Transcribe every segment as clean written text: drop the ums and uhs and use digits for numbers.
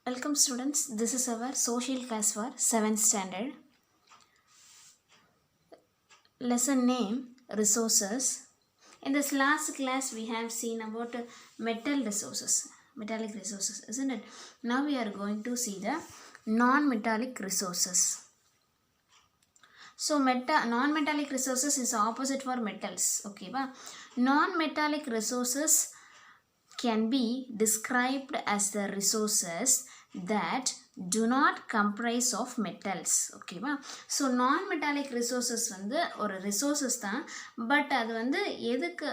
Welcome students, this is our social class for 7th standard. Lesson name Resources. In this last class we have seen about metallic resources, isn't it? Now we are going to see the non-metallic resources. So non-metallic resources is opposite for metals, okay ba? Non-metallic resources can be described as the resources that do not comprise of metals, okay va? So non metallic resources வந்து ஒரு resources தான், but அது வந்து எதுக்கு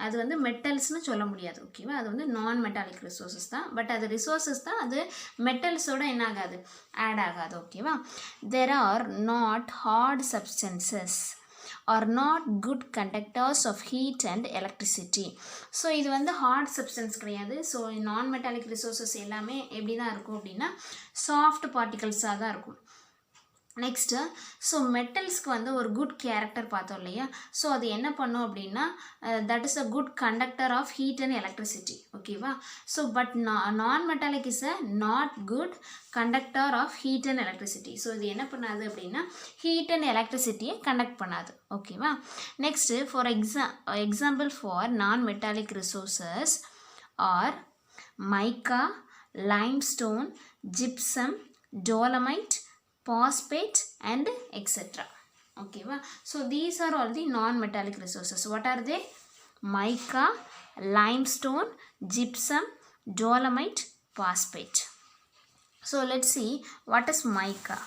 அது வந்து மெட்டல்ஸ்னு சொல்ல முடியாது, ஓகேவா? அது வந்து நான் மெட்டாலிக் ரிசோர்ஸஸ் தான், பட் அது ரிசோர்ஸஸ் தான், அது மெட்டல்ஸோட என்ன ஆகாது, ஆட் ஆகாது, ஓகேவா? There are not hard substances are not good conductors of heat and electricity. So இது வந்து ஹார்ட் சப்ஸ்டன்ஸ் கிடையாது. ஸோ நான் மெட்டாலிக் ரிசோர்ஸஸ் எல்லாமே எப்படி தான் இருக்கும் அப்படின்னா சாஃப்ட் பார்ட்டிகல்ஸாக தான் இருக்கும். நெக்ஸ்ட்டு ஸோ மெட்டல்ஸ்க்கு வந்து ஒரு குட் கேரக்டர் பார்த்தோம் இல்லையா? ஸோ அது என்ன பண்ணும் அப்படின்னா that is a good conductor of heat and electricity, ஓகேவா? So but non metallic is a not good conductor of heat and electricity. So இது என்ன பண்ணாது அப்படின்னா ஹீட் அண்ட் எலக்ட்ரிசிட்டியை கண்டக்ட் பண்ணாது, ஓகேவா? நெக்ஸ்ட்டு ஃபார் எக்ஸாம்பிள் ஃபார் நான் metallic resources R mica, limestone, gypsum, dolomite, phosphate and etc. Okay, so these are all the non-metallic resources. What are they? Mica, limestone, gypsum, dolomite, phosphate. So let's see what is mica.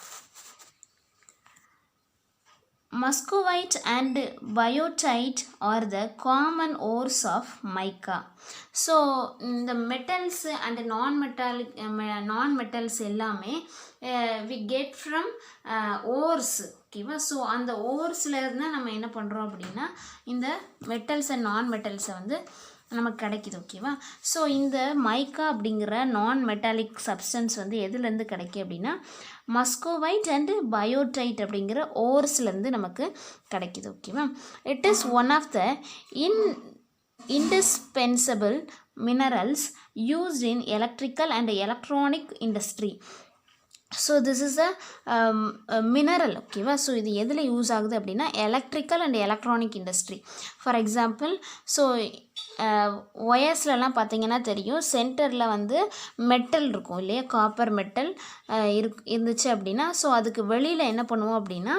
Muscovite and biotite are the common ores of mica. So the metals and non-metals எல்லாமே we get from ores, ஓகேவா? So அந்த ஓர்ஸில் இருந்தால் நம்ம என்ன பண்ணுறோம் அப்படின்னா இந்த metals and நான் மெட்டல்ஸை வந்து நமக்கு கிடைக்கிது, ஓகேவா? ஸோ இந்த மைக்கா அப்படிங்கிற நான் மெட்டாலிக் சப்ஸ்டன்ஸ் வந்து எதுலேருந்து கிடைக்கும் அப்படின்னா மஸ்கோவைட் அண்டு பயோடைட் அப்படிங்கிற ஓர்ஸ்லேருந்து நமக்கு கிடைக்கிது, ஓகேவா? It is one of the indispensable minerals used in electrical and electronic industry. So this is a mineral, ஓகேவா? ஸோ இது எதில் யூஸ் ஆகுது அப்படின்னா electrical and electronic industry. For example so ஒயர்ஸ்லலாம் பார்த்தீங்கன்னா தெரியும், சென்டரில் வந்து மெட்டல் இருக்கும் இல்லையா, காப்பர் மெட்டல் இருந்துச்சு அப்படின்னா ஸோ அதுக்கு வெளியில் என்ன பண்ணுவோம் அப்படின்னா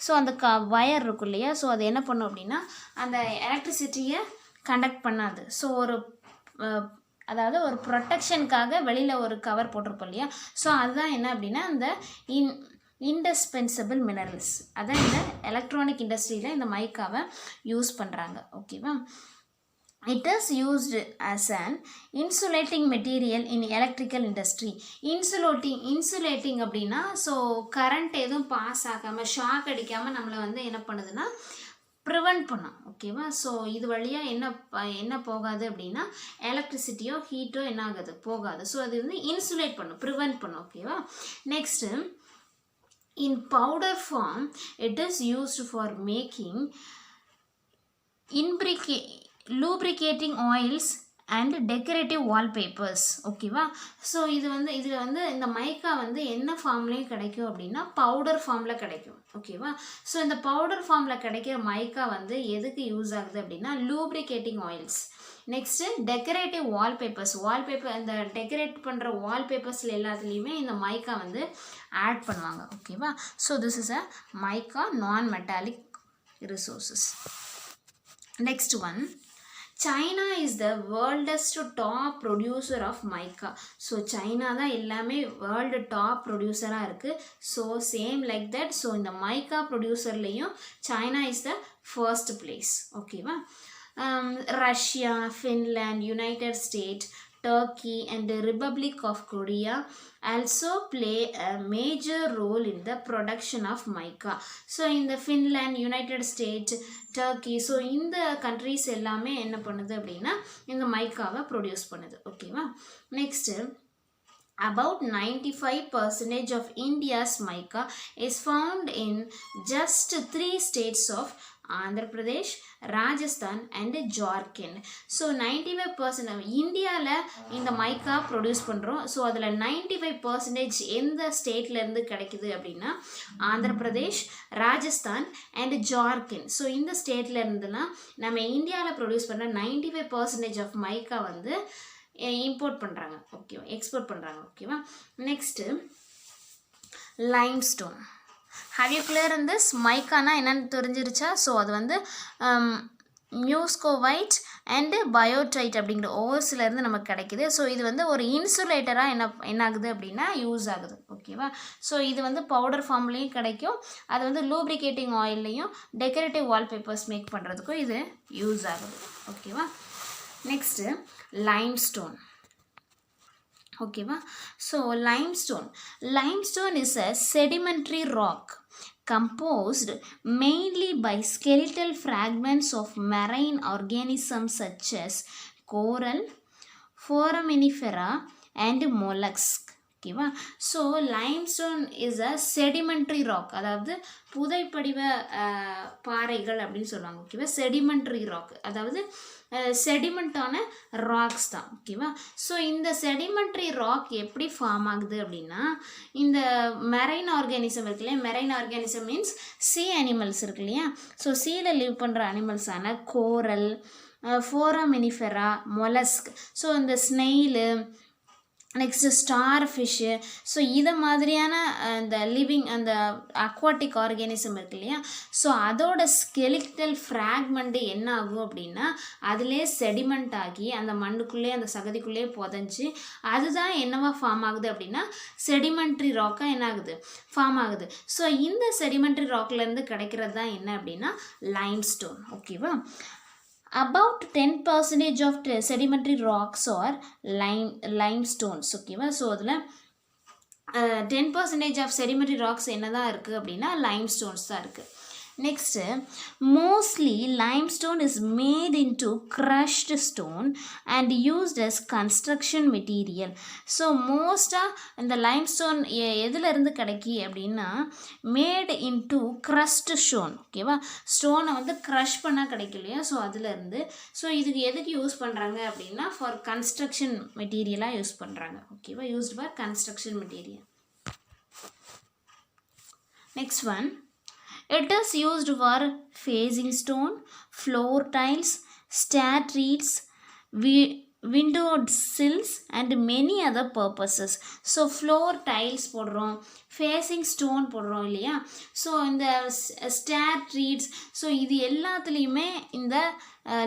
ஸோ அந்த வயர் இருக்கும் இல்லையா, ஸோ அது என்ன பண்ணும் அப்படின்னா அந்த எலக்ட்ரிசிட்டியை கண்டக்ட் பண்ணாது. ஸோ அதாவது ஒரு ப்ரொடெக்ஷனுக்காக வெளியில் ஒரு கவர் போட்டிருப்போம் இல்லையா, ஸோ அதுதான் என்ன அப்படின்னா அந்த இன்டிஸ்பென்சபிள் மினரல்ஸ். அதான் இந்த எலக்ட்ரானிக் இண்டஸ்ட்ரியில் இந்த மைக்காவை யூஸ் பண்ணுறாங்க, ஓகேவா? It is used as an insulating material in electrical industry. Insulating அப்படின்னா ஸோ கரண்ட் எதுவும் பாஸ் ஆகாமல் ஷாக் அடிக்காமல் நம்மளை வந்து என்ன பண்ணுதுன்னா ப்ரிவெண்ட் பண்ணும், ஓகேவா? ஸோ இது வழியாக என்ன போகாது அப்படின்னா எலக்ட்ரிசிட்டியோ ஹீட்டோ என்ன ஆகுது, போகாது. ஸோ அது வந்து இன்சுலேட் பண்ணும், ப்ரிவெண்ட் பண்ணும், ஓகேவா? Next in powder form it is used for making lubricating oils and decorative wallpapers, ஓகேவா? ஸோ இதில் வந்து இந்த மைக்கா வந்து என்ன ஃபார்ம்லேயும் கிடைக்கும் அப்படின்னா பவுடர் ஃபார்மில் கிடைக்கும், ஓகேவா? ஸோ இந்த பவுடர் ஃபார்மில் கிடைக்கிற மைக்கா வந்து எதுக்கு யூஸ் ஆகுது அப்படின்னா lubricating oils. Next decorative wallpaper இந்த டெக்கரேட் பண்ணுற வால்பேப்பர்ஸில் எல்லாத்துலேயுமே இந்த மைக்கா வந்து ஆட் பண்ணுவாங்க, ஓகேவா? So this is a mica non metallic resources. Next one, China is the world's top producer of mica. So China தான் எல்லாமே வேர்ல்டு டாப் ப்ரொடியூசராக இருக்குது. So same like that, so இந்த மைக்கா ப்ரொடியூசர்லேயும் China is the first place, ஓகேவா? Russia, Finland, United State, Turkey and the Republic of Korea also play a major role in the production of mica. So in the Finland, United States, Turkey, so இந்த countries எல்லாமே என்ன பண்ணுது அப்படின்னா இந்த மைக்காவை produce பண்ணுது, ஓகேவா? Next about 95% of India's mica is found in just 3 states of Andhra Pradesh, Rajasthan and Jharkhand. So 95% இந்தியாவில் இந்த மைக்கா ப்ரொடியூஸ் பண்ணுறோம். ஸோ அதில் 95% எந்த ஸ்டேட்லேருந்து கிடைக்குது அப்படின்னா ஆந்திர பிரதேஷ், ராஜஸ்தான் அண்ட் ஜார்க்கண்ட். ஸோ இந்த ஸ்டேட்டில் இருந்துலாம் நம்ம இந்தியாவில் ப்ரொடியூஸ் பண்ணுற 95% ஆஃப் மைக்கா வந்து இம்போர்ட் பண்ணுறாங்க, ஓகேவா, எக்ஸ்போர்ட் பண்ணுறாங்க, ஓகேவா. Next limestone. Have you clear in this? மைக்கானா என்னென்னு தெரிஞ்சிருச்சா? ஸோ அது வந்து மியூஸ்கோவைட் அண்டு பயோடைட் அப்படிங்கிற ஓர்ஸ்லேருந்து நமக்கு கிடைக்கிது. ஸோ இது வந்து ஒரு இன்சுலேட்டராக என்ன ஆகுது அப்படின்னா யூஸ் ஆகுது, ஓகேவா. ஸோ இது வந்து பவுடர் ஃபார்ம்லேயும் கிடைக்கும், அது வந்து லூப்ரிகேட்டிங் ஆயில்லையும் டெக்கரேட்டிவ் வால்பேப்பர்ஸ் மேக் பண்ணுறதுக்கும் இது யூஸ் ஆகுது, ஓகேவா. Next limestone. ஓகேவா. So limestone is a sedimentary rock composed mainly by skeletal fragments of marine organisms such as coral, foraminifera and mollusks. ஓகேவா. So limestone is a sedimentary rock, அதாவது புதைப்படிவ பாறைகள் அப்படின்னு சொல்லுவாங்க, ஓகேவா. செடிமெண்ட்ரி ராக் அதாவது செடிமெண்ட்டான ராக்ஸ் தான், ஓகேவா. ஸோ இந்த செடிமெண்ட்ரி ராக் எப்படி ஃபார்ம் ஆகுது அப்படின்னா இந்த மெரைன் ஆர்கானிசம் இருக்கு இல்லையா, மெரைன் ஆர்கானிசம் மீன்ஸ் சீ அனிமல்ஸ் இருக்கு இல்லையா. ஸோ சீல லிவ் பண்ணுற அனிமல்ஸான கோரல், ஃபோராமினிஃபெரா, மொலஸ்க், ஸோ இந்த snail, next star fish, so இதை மாதிரியான இந்த லிவிங் அந்த அக்வாட்டிக் ஆர்கானிசம் இருக்கு இல்லையா. ஸோ அதோட ஸ்கெலிட்டல் ஃப்ராக்மெண்ட்டு என்ன ஆகும் அப்படின்னா அதிலே செடிமெண்ட் ஆகி அந்த மண்ணுக்குள்ளே அந்த சகதிக்குள்ளே புதஞ்சி அதுதான் என்னவா ஃபார்ம் ஆகுது அப்படின்னா செடிமெண்ட்ரி ராக்காக என்ன ஆகுது, ஃபார்ம் ஆகுது. ஸோ இந்த செடிமெண்ட்ரி ராக்லேருந்து கிடைக்கிறது தான் என்ன அப்படின்னா லைம்ஸ்டோன், ஓகேவா. About 10% of sedimentary rocks are limestones, ஓகேவா. ஸோ அதில் 10% ஆஃப் செடிமெண்ட்ரி ராக்ஸ் என்ன தான் இருக்குது அப்படின்னா லைம்ஸ்டோன்ஸ் தான் இருக்குது. Next mostly limestone is made into crushed stone and used as construction material. So மோஸ்ட்டாக இந்த limestone எதுலேருந்து கிடைக்கி அப்படின்னா மேட் இன்டு crushed stone, ஓகேவா. ஸ்டோனை வந்து க்ரஷ் பண்ணால் கிடைக்கலையா, ஸோ அதுலேருந்து. ஸோ இதுக்கு எதுக்கு யூஸ் பண்ணுறாங்க அப்படின்னா ஃபார் கன்ஸ்ட்ரக்ஷன் மெட்டீரியலாக யூஸ் பண்ணுறாங்க, ஓகேவா. Used for construction material. Next one, it is used for facing stone, floor tiles, stair treats, window sills and many other purposes. So floor tiles போடுறோம், facing stone போடுறோம் இல்லையா. So இந்த stair treats, so இது எல்லாத்துலேயுமே இந்த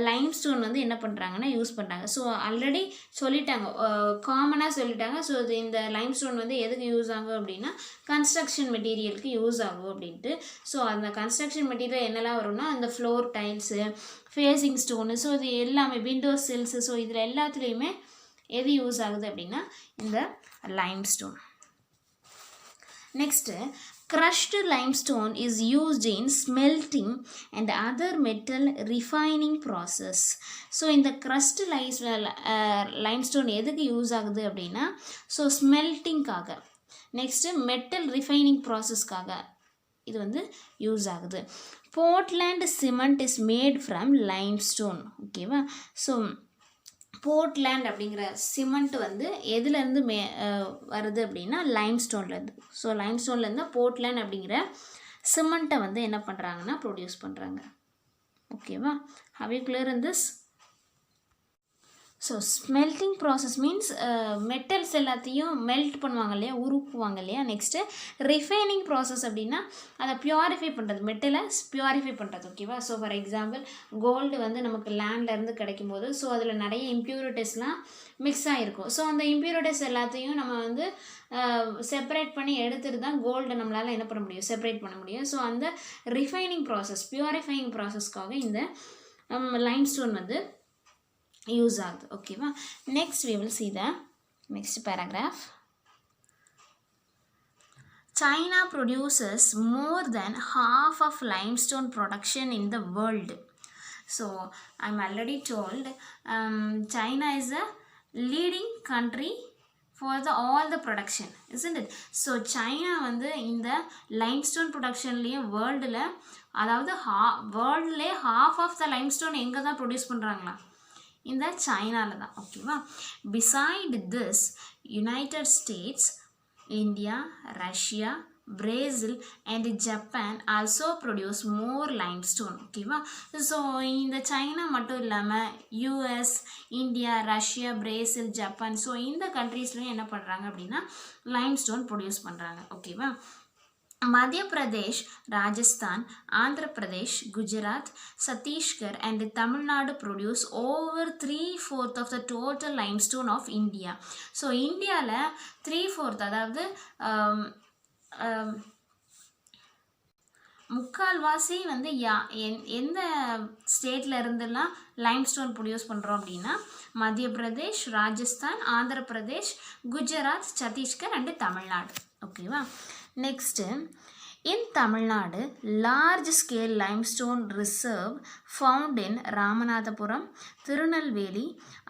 limestone வந்து என்ன பண்ணுறாங்கன்னா யூஸ் பண்ணுறாங்க. ஸோ ஆல்ரெடி சொல்லிட்டாங்க, காமனாக சொல்லிட்டாங்க. ஸோ இது இந்த லைம்ஸ்டோன் வந்து எதுக்கு யூஸ் ஆகும் அப்படின்னா கன்ஸ்ட்ரக்ஷன் மெட்டீரியலுக்கு யூஸ் ஆகும் அப்படின்ட்டு. ஸோ அந்த கன்ஸ்ட்ரக்ஷன் மெட்டீரியல் என்னெல்லாம் வரும்னா அந்த floor tiles, facing stone, so இது எல்லாமே விண்டோ சில்ஸு, ஸோ இதில் எல்லாத்துலேயுமே எது யூஸ் ஆகுது அப்படின்னா இந்த limestone. Next, crushed limestone is used in smelting and other metal refining process. So இந்த crushed limestone எதுக்கு யூஸ் ஆகுது அப்படின்னா ஸோ ஸ்மெல்ட்டிங்காக, நெக்ஸ்ட்டு மெட்டல் ரிஃபைனிங் ப்ராசஸ்க்காக இது வந்து யூஸ் ஆகுது. Portland cement is made from limestone, ஓகேவா. ஸோ போர்ட்லேண்ட் அப்படிங்கிற சிமெண்ட் வந்து எதுலேருந்து வருது அப்படின்னா லைம்ஸ்டோன்லேருந்து. ஸோ லைம்ஸ்டோன்லேருந்து போர்ட்லேண்ட் அப்படிங்கிற சிமெண்ட்டை வந்து என்ன பண்ணுறாங்கன்னா ப்ரொடியூஸ் பண்ணுறாங்க, ஓகேவா. Have you clear in this? So smelting process means metals எல்லாத்தையும் மெல்ட் பண்ணுவாங்க இல்லையா, உருக்குவாங்க இல்லையா. நெக்ஸ்ட்டு ரிஃபைனிங் ப்ராசஸ் அப்படின்னா அதை ப்யூரிஃபை பண்ணுறது, மெட்டலை ப்யூரிஃபை பண்ணுறது, ஓகேவா. ஸோ ஃபார் எக்ஸாம்பிள் கோல்டு வந்து நமக்கு லேண்ட்லேருந்து கிடைக்கும் போது ஸோ அதில் நிறைய இம்ப்யூரிட்டிஸ்லாம் மிக்ஸ் ஆகிருக்கும். ஸோ அந்த இம்ப்யூரிட்டிஸ் எல்லாத்தையும் நம்ம வந்து செப்பரேட் பண்ணி எடுத்துகிட்டு தான் கோல்டை நம்மளால் என்ன பண்ண முடியும், செப்பரேட் பண்ண முடியும். ஸோ அந்த ரிஃபைனிங் ப்ராசஸ், ப்யூரிஃபையிங் ப்ராசஸ்க்காக இந்த லைம்ஸ்டோன் வந்து யூஸ் ஆகுது, ஓகேவா. Next we will see the next paragraph. China produces more than half of limestone production in the world. So I'm already told China is a leading country for all the production, isn't it? So China வந்து இந்த limestone productionலயும் வேர்ல்டில், அதாவது வேர்ல்ட்லே half of the limestone எங்கே தான் produce பண்ணுறாங்களா? இந்த சைனாவில் தான். ஓகேவா? beside this, United States, India, Russia, Brazil and Japan also produce more limestone. ஓகேவா? ஸோ இந்த சைனா மட்டும் இல்லாமல் US, India, Russia, Brazil, Japan, so இந்த கண்ட்ரீஸ்லையும் என்ன பண்ணுறாங்க அப்படின்னா லைம்ஸ்டோன் ப்ரொடியூஸ் பண்ணுறாங்க. ஓகேவா? Madhya Pradesh, Rajasthan, Andhra Pradesh, Gujarat, Chhattisgarh and Tamil Nadu produce over 3/4 of the total limestone of India. So இந்தியாவில் 3/4, அதாவது முக்கால்வாசி வந்து எந்த ஸ்டேட்டில் இருந்தெல்லாம் லைம்ஸ்டோன் ப்ரொடியூஸ் பண்ணுறோம் அப்படின்னா மத்திய பிரதேஷ், ராஜஸ்தான், ஆந்திர பிரதேஷ், குஜராத், சத்தீஸ்கர் அண்டு தமிழ்நாடு. ஓகேவா? Next, in Tamil Nadu, large scale limestone reserve found in Ramanathapuram, Tirunelveli,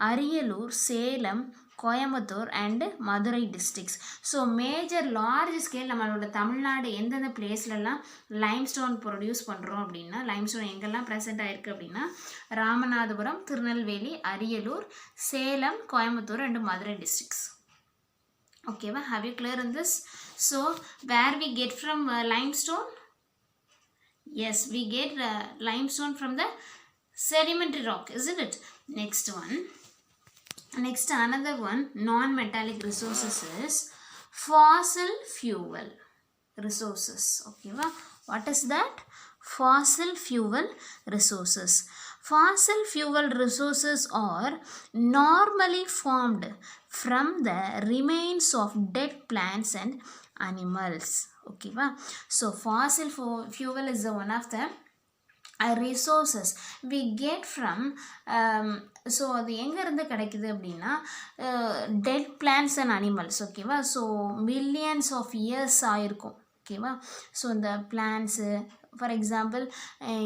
Ariyalur, Salem, Coimbatore and Madurai districts. So major large scale நம்மளோட தமிழ்நாடு எந்தெந்த பிளேஸ்லலாம் லைம்ஸ்டோன் ப்ரொடியூஸ் பண்ணுறோம் அப்படின்னா, லைம்ஸ்டோன் எங்கெல்லாம் ப்ரெசென்ட் ஆகிருக்கு அப்படின்னா ராமநாதபுரம், திருநெல்வேலி, அரியலூர், சேலம், கோயம்புத்தூர் அண்டு மதுரை டிஸ்ட்ரிக்ஸ். ஓகேவா? Have you clear in this? So where we get from limestone? Yes, we get limestone from the sedimentary rock, isn't it? Next one. Next, another one, non-metallic resources is fossil fuel resources. Okay, what is that? Fossil fuel resources. Fossil fuel resources are normally formed from the remains of dead plants and animals. Okay, so fossil fuel is one of the resources we get from so அது எங்கேருந்து கிடைக்குது அப்படின்னா dead plants and animals. ஓகேவா? So millions of years ஆகிருக்கும். ஓகேவா? So இந்த plants, for example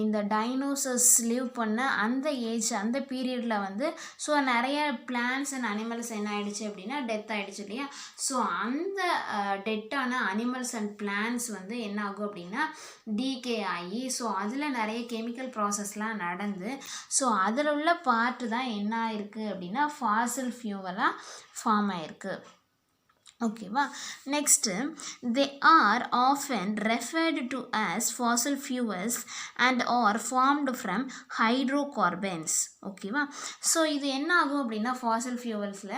இந்த dinosaurs live பண்ண அந்த ஏஜ், அந்த பீரியடில் வந்து ஸோ நிறைய பிளான்ட்ஸ் அண்ட் அனிமல்ஸ் என்ன ஆகிடுச்சு அப்படின்னா டெத் ஆகிடுச்சு இல்லையா? ஸோ அந்த டெட்டான அனிமல்ஸ் அண்ட் பிளான்ட்ஸ் வந்து என்ன ஆகும் அப்படின்னா டீகே ஆகி, ஸோ அதில் நிறைய கெமிக்கல் ப்ராசஸ்லாம் நடந்து, ஸோ அதில் உள்ள பார்ட்டு தான் என்ன ஆகிருக்கு அப்படின்னா ஃபாசில் ஃபியூவலாக ஃபார்ம் ஆகிருக்கு. ஓகேவா? Next, they are often referred to as fossil fuels and are formed from hydrocarbons. ஓகேவா? ஸோ இது என்ன ஆகும் அப்படின்னா ஃபாசில் ஃபியூவல்ஸில்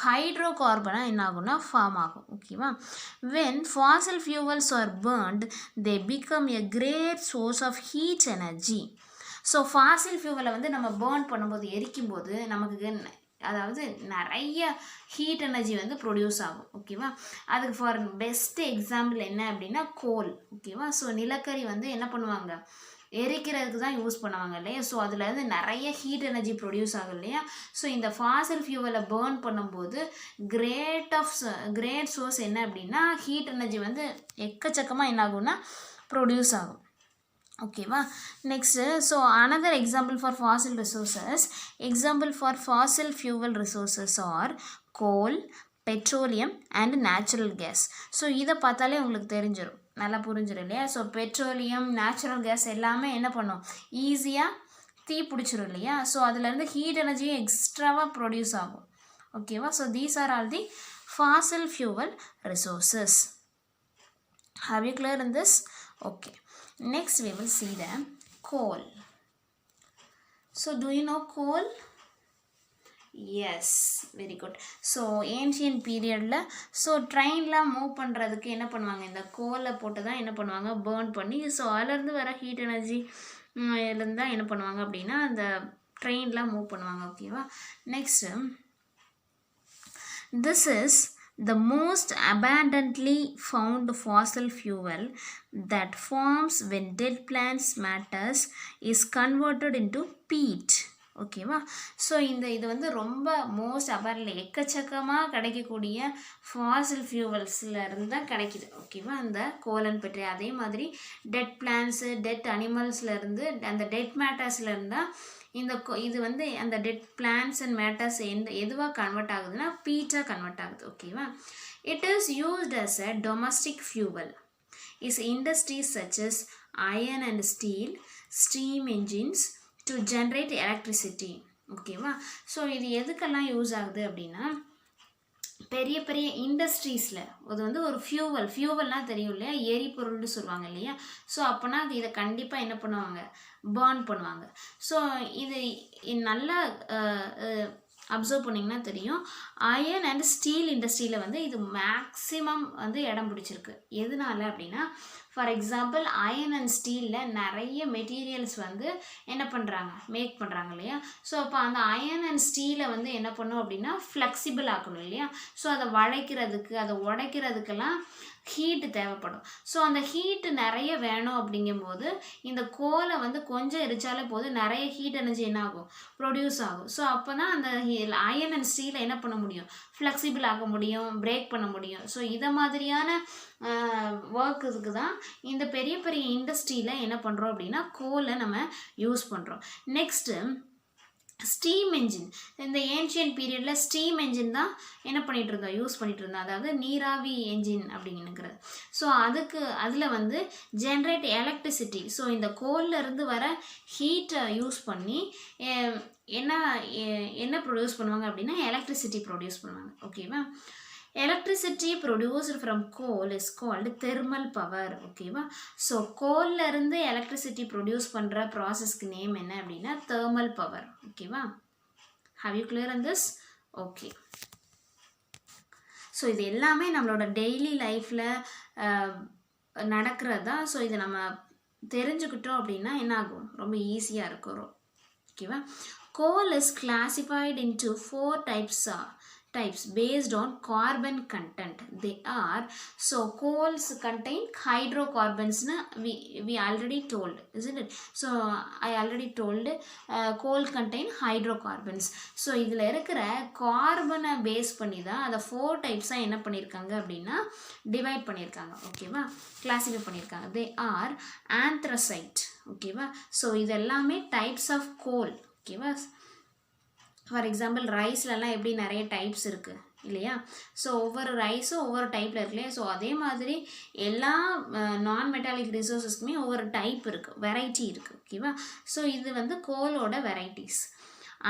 ஹைட்ரோகார்பனாக என்ன ஆகும்னா ஃபார்ம் ஆகும். ஓகேவா? when fossil fuels are burned, they become a great source of heat energy. So fossil ஃபியூவலை வந்து நம்ம பேர்ன் பண்ணும்போது, எரிக்கும்போது நமக்கு அதாவது நிறைய ஹீட் எனர்ஜி வந்து ப்ரொடியூஸ் ஆகும். ஓகேவா? அதுக்கு ஃபார் பெஸ்ட் எக்ஸாம்பிள் என்ன அப்படின்னா கோல். ஓகேவா? ஸோ நிலக்கரி வந்து என்ன பண்ணுவாங்க, எரிக்கிறதுக்கு தான் யூஸ் பண்ணுவாங்க இல்லையா? ஸோ அதில் வந்து நிறைய ஹீட் எனர்ஜி ப்ரொடியூஸ் ஆகும் இல்லையா? ஸோ இந்த ஃபாசில் ஃபியூவலை பேர்ன் பண்ணும்போது கிரேட் சோர்ஸ் என்ன அப்படின்னா ஹீட் எனர்ஜி வந்து எக்கச்சக்கமாக என்ன ஆகும்னா ப்ரொடியூஸ் ஆகும். ஓகேவா? Next, so another example for fossil resources, example for fossil fuel resources are coal, petroleum and natural gas. So இதை பார்த்தாலே உங்களுக்கு தெரிஞ்சிடும், நல்லா புரிஞ்சிடும் இல்லையா? ஸோ பெட்ரோலியம், நேச்சுரல் கேஸ் எல்லாமே என்ன பண்ணும், ஈஸியாக தீ பிடிச்சிரும் இல்லையா? ஸோ அதுலேருந்து ஹீட் எனர்ஜியும் எக்ஸ்ட்ராவாக ப்ரொடியூஸ் ஆகும். ஓகேவா? So these are all the Fazil fuel resources. Have you clear in this? Okay. Next we will see the coal. So do you know coal? Yes, very good. So ancient periodல so ட்ரெயின்லாம் move பண்ணுறதுக்கு என்ன பண்ணுவாங்க, இந்த கோலை போட்டு தான் என்ன பண்ணுவாங்க பேர்ன் பண்ணி, ஸோ அதிலேருந்து வர ஹீட் எனர்ஜி இருந்து தான் என்ன பண்ணுவாங்க அப்படின்னா அந்த ட்ரெயின்லாம் மூவ் பண்ணுவாங்க. ஓகேவா? Next, this is the most abundantly found fossil fuel that forms when dead plants matters is converted into peat. ஓகேவா? ஸோ இது வந்து ரொம்ப மோஸ்ட் அபேரண்ட்லி எக்கச்சக்கமாக கிடைக்கக்கூடிய ஃபாசில் ஃபியூவல்ஸில் இருந்து தான் கிடைக்கிது. ஓகேவா? அந்த கோலன் பெட்ரி, அதே மாதிரி டெட் பிளான்ஸு, டெட் அனிமல்ஸ்லேருந்து, அந்த டெட் மேட்டர்ஸ்லேருந்து தான் இது வந்து அந்த டெட் பிளான்ஸ் அண்ட் மேட்டர்ஸ் எதுவாக கன்வெர்ட் ஆகுதுன்னா பீட்டாக கன்வெர்ட் ஆகுது. ஓகேவா? It is used as a domestic fuel. Is industries such as iron and steel, steam engines to generate electricity. ஓகேவா? ஸோ இது எதுக்கெல்லாம் யூஸ் ஆகுது அப்படின்னா பெரிய பெரிய இண்டஸ்ட்ரீஸில் அது வந்து ஒரு ஃபியூவல்னால் தெரியும் இல்லையா, எரிபொருள்னு சொல்லுவாங்க இல்லையா. ஸோ அப்போனா இதை கண்டிப்பாக என்ன பண்ணுவாங்க, பர்ன் பண்ணுவாங்க. ஸோ இது நல்லா அப்சர்வ் பண்ணிங்கன்னா தெரியும், அயர்ன் அண்ட் ஸ்டீல் இண்டஸ்ட்ரியில் வந்து இது மேக்ஸிமம் வந்து இடம் பிடிச்சிருக்கு. எதனால அப்படின்னா ஃபார் எக்ஸாம்பிள் அயர்ன் அண்ட் ஸ்டீலில் நிறைய மெட்டீரியல்ஸ் வந்து என்ன பண்ணுறாங்க, மேக் பண்ணுறாங்க இல்லையா. ஸோ அப்போ அந்த அயர்ன் அண்ட் ஸ்டீலை வந்து என்ன பண்ணும் அப்படின்னா ஃப்ளெக்சிபிள் ஆக்கணும் இல்லையா. ஸோ அதை வளைக்கிறதுக்கு அதை உடைக்கிறதுக்கெல்லாம் ஹீட்டு தேவைப்படும். ஸோ அந்த ஹீட்டு நிறைய வேணும் அப்படிங்கும்போது இந்த கோலை வந்து கொஞ்சம் எரிச்சாலே போதும் நிறைய ஹீட் எனர்ஜி என்ன ஆகும், ப்ரொடியூஸ் ஆகும். ஸோ அப்போ தான் அந்த அயர்ன் அண்ட் ஸ்டீலை என்ன பண்ண முடியும், ஃப்ளெக்சிபிள் ஆக்க முடியும், பிரேக் பண்ண முடியும். ஸோ இதை மாதிரியான ஒர்க்குக்கு தான் இந்த பெரிய பெரிய இண்டஸ்ட்ரியில் என்ன பண்ணுறோம் அப்படின்னா கோலை நம்ம யூஸ் பண்ணுறோம். Next steam engine. இந்த ஏன்ஷியன் பீரியடில் ஸ்டீம் என்ஜின் தான் என்ன பண்ணிகிட்டு இருந்தோம், யூஸ் பண்ணிகிட்டு இருந்தோம், அதாவது நீராவி என்ஜின் அப்படிங்கிறது. ஸோ அதில் வந்து ஜென்ரேட் எலக்ட்ரிசிட்டி. ஸோ இந்த கோல்லேருந்து வர ஹீட்டை யூஸ் பண்ணி என்ன ப்ரொடியூஸ் பண்ணுவாங்க அப்படின்னா எலக்ட்ரிசிட்டி ப்ரொடியூஸ் பண்ணுவாங்க. ஓகேவா? Electricity produced from goal is called thermal power. ஓகேவா? ஸோ கோல்லேருந்து எலக்ட்ரிசிட்டி ப்ரொடியூஸ் பண்ணுற ப்ராசஸ்க்கு நேம் என்ன அப்படின்னா தெர்மல் பவர். ஓகேவா? Have you clear on this? Okay. So இது எல்லாமே நம்மளோட டெய்லி லைஃப்பில் நடக்கிறது தான். ஸோ இதை நம்ம தெரிஞ்சுக்கிட்டோம் அப்படின்னா என்ன ஆகும், ரொம்ப ஈஸியாக இருக்கும். ஓகேவா? Goal is classified into 4 types based on carbon content. They are, so coals contain hydrocarbons na we already told, isn't it? So I already told coal contain hydrocarbons. So idhula irukra carbon base panni da ada 4 types ah enna pannirukanga appadina divide pannirukanga. Okay va, classify pannirukanga. They are anthracite. Okay va, so idellame types of coal. Okay va, for example ரைஸ்லலாம் எப்படி நிறைய types இருக்குது இல்லையா. So ஒவ்வொரு ரைஸும் ஒவ்வொரு டைப்பில் இருக்கு இல்லையா. ஸோ அதே மாதிரி எல்லா நான் மெட்டாலிக் ரிசோர்ஸஸ்க்குமே ஒவ்வொரு டைப் இருக்குது, வெரைட்டி இருக்குது. ஓகேவா? ஸோ இது வந்து கோலோட varieties.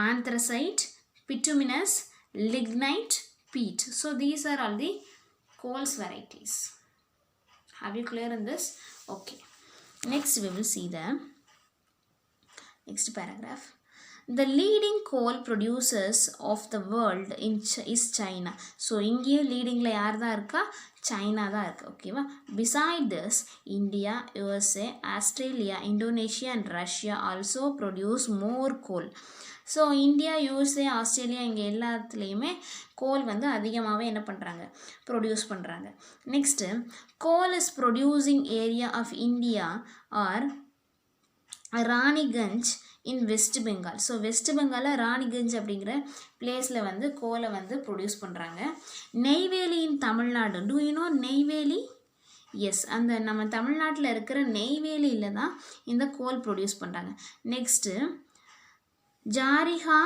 Anthracite, bituminous, lignite, peat. So these are all the coals varieties. Have you clear in this? Okay. Next we will see the next paragraph. The leading coal producers of the world is China. So இங்கே லீடிங்கில் யார் தான் இருக்கா, China தான் இருக்குது. ஓகேவா? Beside this, India, USA, Australia, Indonesia and Russia also produce more coal. So India, USA, Australia இங்கே எல்லாத்துலேயுமே coal வந்து அதிகமாகவே என்ன பண்ணுறாங்க, ப்ரொடியூஸ் பண்ணுறாங்க. Next coal is producing area of India are Raniganj in West Bengal. So West பெங்காலில் ராணிகஞ்ச் அப்படிங்கிற பிளேஸில் வந்து கோலை வந்து ப்ரொடியூஸ் பண்ணுறாங்க. Neyveli in Tamil Nadu. Do you know Neyveli? Yes, அந்த நம்ம தமிழ்நாட்டில் இருக்கிற நெய்வேலியில் தான் இந்த கோல் ப்ரொடியூஸ் பண்ணுறாங்க. Next Jharia,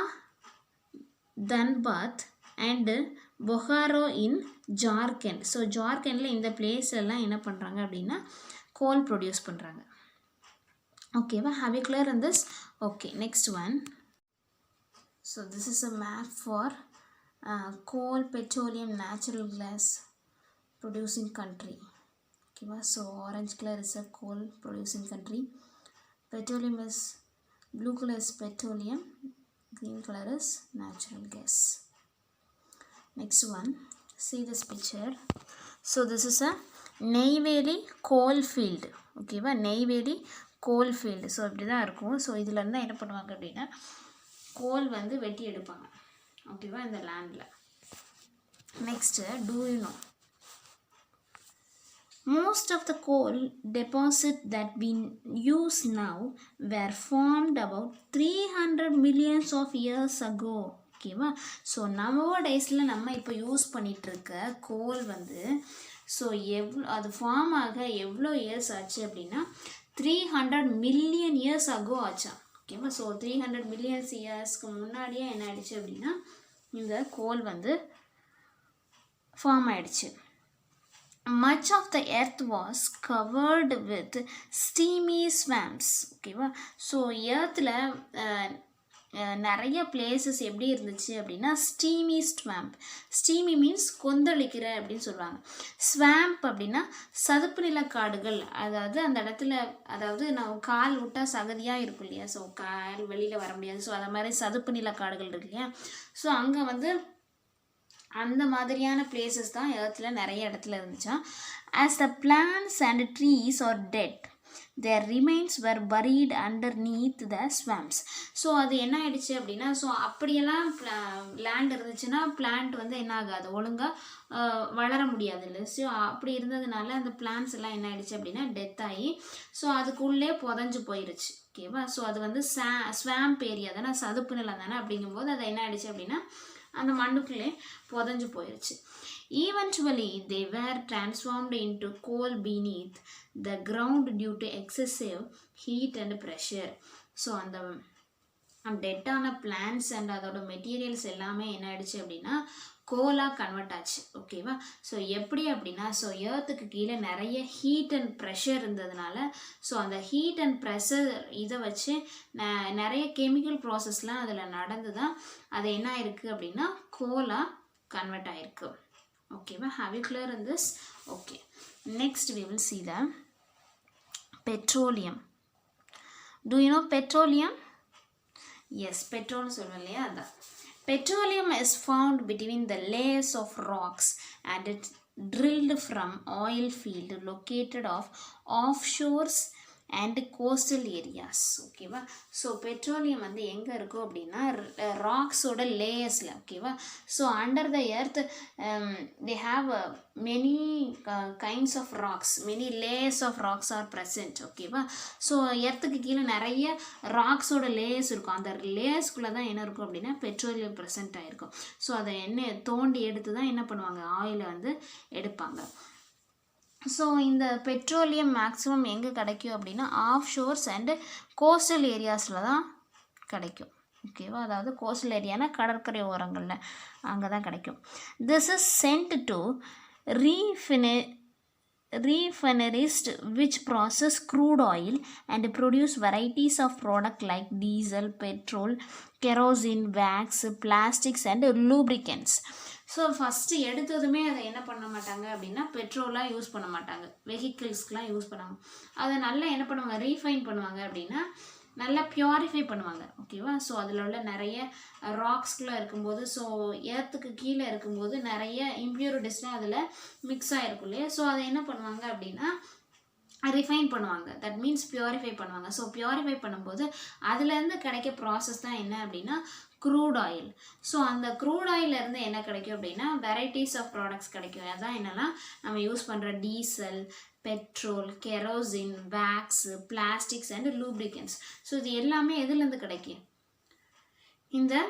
Dhanbad and Bokaro in Jharkhand. So ஜார்க்கண்டில் இந்த பிளேஸ்லாம் என்ன பண்ணுறாங்க அப்படின்னா கோல் ப்ரொடியூஸ் பண்ணுறாங்க. Okay, have you clear on this? Okay, next one. So this is a map for coal, petroleum, natural gas producing country. Okay, so orange color is a coal producing country. Petroleum is, blue color is petroleum, green color is natural gas. Next one, see this picture. So this is a Neyveli coal field. Okay, Neyveli goal field. So இப்படி தான் இருக்கும். So இதில் இருந்தால் என்ன பண்ணுவாங்க அப்படின்னா கோல் வந்து வெட்டி எடுப்பாங்க. ஓகேவா, இந்த லேண்டில். Next, do you know most of the coal deposit that we use now were formed about 300 millions of years ago. ஓகேவா? ஸோ நம்ம டேஸில் நம்ம இப்போ யூஸ் பண்ணிகிட்ருக்க கோல் வந்து ஸோ அது ஃபார்ம் ஆக எவ்வளோ இயர்ஸ் ஆச்சு அப்படின்னா 300 million years ago ஆச்சா. ஓகேவா. ஸோ 300 மில்லியன்ஸ் இயர்ஸ்க்கு முன்னாடியே என்ன ஆயிடுச்சு அப்படின்னா இந்த கோல் வந்து ஃபார்ம் ஆயிடுச்சு. Much of the earth was covered with steamy swamps. ஓகேவா. ஸோ எர்த்தில் நிறைய பிளேசஸ் எப்படி இருந்துச்சு அப்படின்னா ஸ்டீமி ஸ்வாம்ப். ஸ்டீமி மீன்ஸ் கொந்தளிக்கிற அப்படின்னு சொல்லுவாங்க. ஸ்வாம்ப் அப்படின்னா சதுப்பு நில காடுகள். அதாவது அந்த இடத்துல அதாவது நான் கால் விட்டால் சகதியாக இருக்கும் இல்லையா, ஸோ கால் வெளியில் வர முடியாது. ஸோ அதை மாதிரி சதுப்பு நில காடுகள் இருக்கு இல்லையா, ஸோ அங்கே வந்து அந்த மாதிரியான பிளேசஸ் தான் எர்த்தில் நிறைய இடத்துல இருந்துச்சான். As the plants and trees are dead, their remains were buried underneath the swamps. So அது என்ன ஆயிடுச்சு அப்படின்னா, ஸோ அப்படியெல்லாம் லேண்ட் இருந்துச்சுன்னா பிளான்ட் வந்து என்ன ஆகாது, ஒழுங்காக வளர முடியாது இல்லை. ஸோ அப்படி இருந்ததுனால அந்த பிளான்ட்ஸ் எல்லாம் என்ன ஆயிடுச்சு அப்படின்னா டெத் ஆகி ஸோ அதுக்குள்ளே புதஞ்சு போயிடுச்சு. ஓகேவா. ஸோ அது வந்து ஸ்வாம்ப் ஏரியா தானே, சதுப்பு நிலம் தானே, அப்படிங்கும்போது அது என்ன ஆயிடுச்சு அப்படின்னா அந்த மண்ணுக்குள்ளே புதஞ்சு போயிடுச்சு. Eventually they were transformed into coal beneath the ground due to excessive heat and pressure. So அந்த டெட்டான பிளான்ட்ஸ் அண்ட் அதோட மெட்டீரியல்ஸ் எல்லாமே என்ன ஆயிடுச்சு அப்படின்னா கோலாக கன்வெர்ட் ஆச்சு. ஓகேவா. ஸோ எப்படி அப்படின்னா, ஸோ எர்த்துக்கு கீழே நிறைய ஹீட் அண்ட் ப்ரெஷர் இருந்ததுனால ஸோ அந்த ஹீட் அண்ட் ப்ரெஷர் இதை வச்சு நிறைய கெமிக்கல் ப்ராசஸ்லாம் அதில் நடந்து தான் அது என்ன ஆயிருக்கு அப்படின்னா கோலாக கன்வெர்ட் ஆயிருக்கு. ஓகேவா. Have you clear in this? Okay. Next we will see the petroleum. Do you know petroleum? Yes, petrol சொல்லுவோம் இல்லையா, அதான். Petroleum is found between the layers of rocks and it's drilled from oil field located offshores and coastal areas. ஓகேவா. So petroleum வந்து எங்கே இருக்கும் அப்படின்னா ராக்ஸோட லேயர்ஸில். ஓகேவா. So under the earth they have many kinds of rocks, many layers of rocks are present. ஓகேவா. So எர்த்துக்கு கீழே நிறைய ராக்ஸோட லேயர்ஸ் இருக்கும். அந்த லேயர்ஸ்குள்ளே தான் என்ன இருக்கும் அப்படின்னா பெட்ரோலியம் ப்ரெசன்ட் ஆகிருக்கும். ஸோ அதை என்ன தோண்டி எடுத்து தான் என்ன பண்ணுவாங்க, ஆயிலை வந்து எடுப்பாங்க. ஸோ இந்த பெட்ரோலியம் மேக்ஸிமம் எங்கே கிடைக்கும் அப்படின்னா ஆஃப் ஷோர்ஸ் அண்டு கோஸ்டல் ஏரியாஸில் தான் கிடைக்கும். ஓகேவா. அதாவது கோஸ்டல் ஏரியானா கடற்கரை ஓரங்களில் அங்கே தான் கிடைக்கும். This is sent to refineries which process crude oil and produce varieties of products like diesel, petrol, kerosene, wax, plastics and lubricants. So first எடுத்ததுமே அதை என்ன பண்ண மாட்டாங்க அப்படின்னா பெட்ரோலாக யூஸ் பண்ண மாட்டாங்க, வெஹிக்கிள்ஸ்க்கெலாம் யூஸ் பண்ணுவாங்க. அதை நல்லா என்ன பண்ணுவாங்க, ரீஃபைன் பண்ணுவாங்க அப்படின்னா நல்லா பியூரிஃபை பண்ணுவாங்க. ஓகேவா. ஸோ அதில் உள்ள நிறைய ராக்ஸ்குள்ளே இருக்கும்போது ஸோ ஏர்த்துக்கு கீழே இருக்கும்போது நிறைய இம்ப்யூரிட்டிஸ்லாம் அதில் மிக்ஸ் ஆகிருக்கும் இல்லையா. ஸோ அதை என்ன பண்ணுவாங்க அப்படின்னா ரிஃபைன் பண்ணுவாங்க. தட் மீன்ஸ் பியூரிஃபை பண்ணுவாங்க. ஸோ பியூரிஃபை பண்ணும்போது அதுலேருந்து கிடைக்க ப்ராசஸ் தான் என்ன அப்படின்னா க்ரூட் ஆயில். ஸோ அந்த க்ரூட் ஆயிலேருந்து என்ன கிடைக்கும் அப்படின்னா வெரைட்டிஸ் ஆஃப் ப்ராடக்ட்ஸ் கிடைக்கும். அதான் என்னெல்லாம் நம்ம யூஸ் பண்ணுற diesel, petrol, kerosene, wax, plastics and lubricants. So இது எல்லாமே எதுலேருந்து கிடைக்கும், இந்த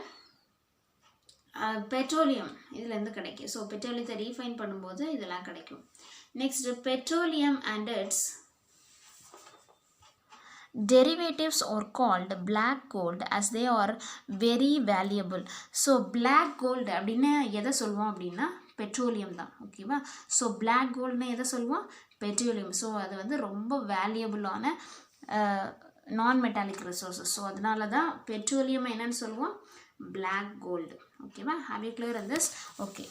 பெட்ரோலியம் இதுலேருந்து கிடைக்கும். ஸோ பெட்ரோலியத்தை ரீஃபைன் பண்ணும்போது இதெல்லாம் கிடைக்கும். Next petroleum and it's derivatives are called black gold as they are very valuable. So black gold அப்படின்னா எதை சொல்லுவோம் அப்படின்னா பெட்ரோலியம் தான். ஓகேவா. ஸோ black goldனா எதை சொல்லுவோம், பெட்ரோலியம். ஸோ அது வந்து ரொம்ப வேல்யூபிளான நான் மெட்டாலிக் ரிசோர்ஸஸ். ஸோ அதனால தான் பெட்ரோலியம் என்னன்னு சொல்லுவோம், black gold. ஓகேவா. Have you clear on this? Okay.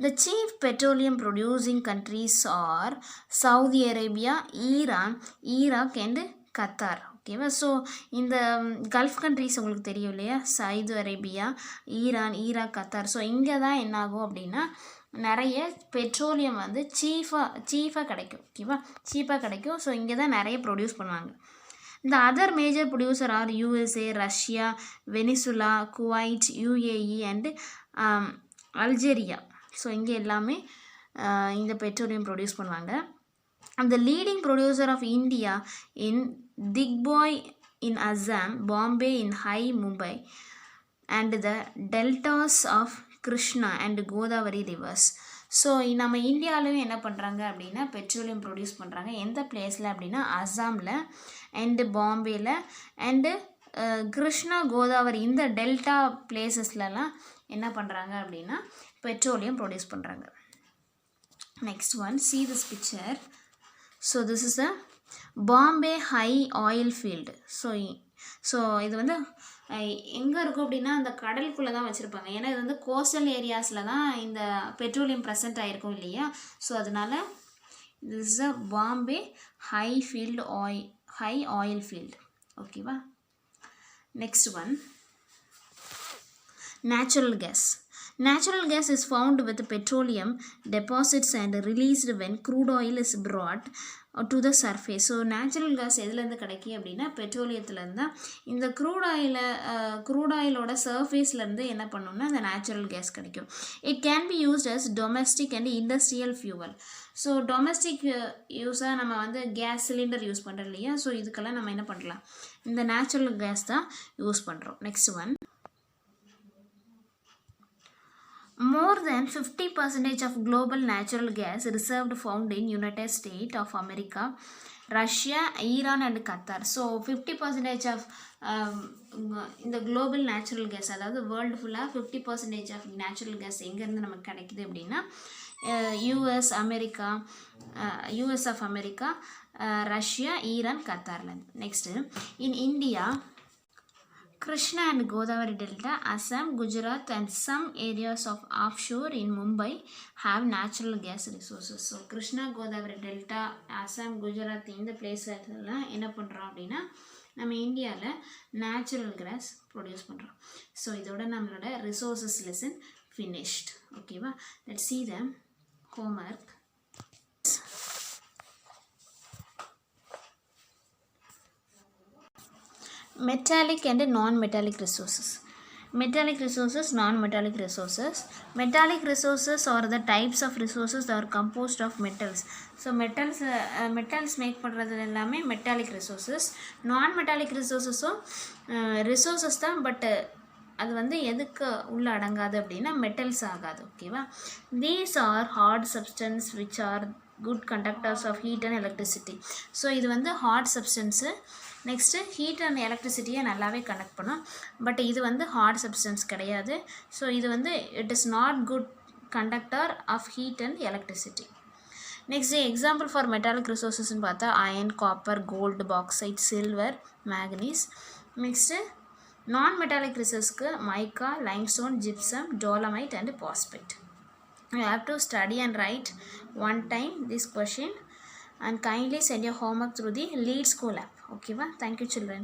The chief petroleum producing countries are Saudi Arabia, Iran, Iraq and Qatar. ஓகேவா. ஸோ இந்த கல்ஃப் கண்ட்ரிஸ் உங்களுக்கு தெரியும் இல்லையா, Saudi Arabia, Iran, Iraq, Qatar. So இங்கே தான் என்ன ஆகும் அப்படின்னா நிறைய பெட்ரோலியம் வந்து சீஃபாக கிடைக்கும். ஓகேவா. சீப்பாக கிடைக்கும். ஸோ இங்கே தான் நிறைய ப்ரொடியூஸ் பண்ணுவாங்க. இந்த other major producer are USA, Russia, Venezuela, Kuwait, UAE and Algeria. So இங்கே எல்லாமே இந்த பெட்ரோலியம் ப்ரொடியூஸ் பண்ணுவாங்க. அந்த leading producer of India in Digboi in Assam, Bombay in high Mumbai and the deltas of Krishna and Godavari rivers. So நம்ம இந்தியாவிலையும் என்ன பண்ணுறாங்க அப்படின்னா பெட்ரோலியம் ப்ரொடியூஸ் பண்ணுறாங்க. எந்த பிளேஸில் அப்படின்னா அஸ்ஸாமில் அண்டு பாம்பேயில் அண்டு கிருஷ்ணா கோதாவரி இந்த டெல்டா பிளேசஸ்லலாம் என்ன பண்ணுறாங்க அப்படின்னா பெட்ரோலியம் ப்ரொடியூஸ் பண்ணுறாங்க. Next one, see this picture. So this is a Bombay high oil field. So இது வந்து எங்கே இருக்கும் அப்படின்னா அந்த கடலுக்குள்ளே தான் வச்சுருப்பாங்க. ஏன்னா இது வந்து கோஸ்டல் ஏரியாஸில் தான் இந்த பெட்ரோலியம் ப்ரெசென்ட் ஆகிருக்கும் இல்லையா. ஸோ அதனால் this is a Bombay high oil field. ஓகேவா. Next one, natural gas. Natural gas is found with petroleum deposits and released when crude oil is brought to the surface. So natural gas எதுலேருந்து கிடைக்கி அப்படின்னா பெட்ரோலியத்துலேருந்து தான். இந்த crude ஆயிலோட சர்ஃபேஸ்லேருந்து என்ன பண்ணோம்னா அந்த natural gas கிடைக்கும். It can be used as domestic and industrial fuel. So domestic யூஸாக நம்ம வந்து கேஸ் சிலிண்டர் யூஸ் பண்ணுறோம் இல்லையா. ஸோ இதுக்கெல்லாம் நம்ம என்ன பண்ணலாம், இந்த நேச்சுரல் கேஸ் தான் யூஸ் பண்ணுறோம். Next one, more than 50% of global natural gas reserved found in United States of America, Russia, Iran and Qatar. So 50% of இந்த குளோபல் நேச்சுரல் கேஸ், அதாவது வேர்ல்டு ஃபுல்லாக 50% ஆஃப் நேச்சுரல் கேஸ் எங்கேருந்து நமக்கு கிடைக்குது அப்படின்னா US of America, Russia, Iran, கத்தார்லேருந்து. Next in India, Krishna and Godavari Delta, Assam, Gujarat and some areas of offshore in Mumbai have natural gas resources. So Krishna, Godavari Delta, Assam, Gujarat இந்த பிளேஸ்லாம் என்ன பண்ணுறோம் அப்படின்னா நம்ம இந்தியாவில் natural gas produce பண்ணுறோம். So இதோட நம்மளோட ரிசோர்ஸஸ் லெசன் ஃபினிஷ்ட். ஓகேவா. Let's see the homework. Metallic and non-metallic resources. Metallic resources, non-metallic resources. Metallic resources are the types of resources that are composed of metals. So metals make பண்ணுறது எல்லாமே metallic resources. Non-metallic resources resources தான், but அது வந்து எதுக்கு உள்ள அடங்காது அப்படின்னா metals ஆகாது. ஓகேவா. These are hard substance which are good conductors of heat and electricity. So இது வந்து hard substance. Next heat and எலக்ட்ரிசிட்டியை நல்லாவே கனெக்ட் பண்ணும். பட் இது வந்து ஹார்ட் சப்ஸ்டன்ஸ் கிடையாது. ஸோ இது வந்து it is not good conductor of heat and electricity. Next example for metallic ரிசோர்ஸஸ்ன்னு பார்த்தா iron, copper, gold, bauxite, silver, manganese. Next non metallic ரிசோர்ஸ்க்கு mica, limestone, gypsum, dolomite and phosphate. You have to study and write one time this question and kindly send your homework through the Lead School app. Okay, thank you children.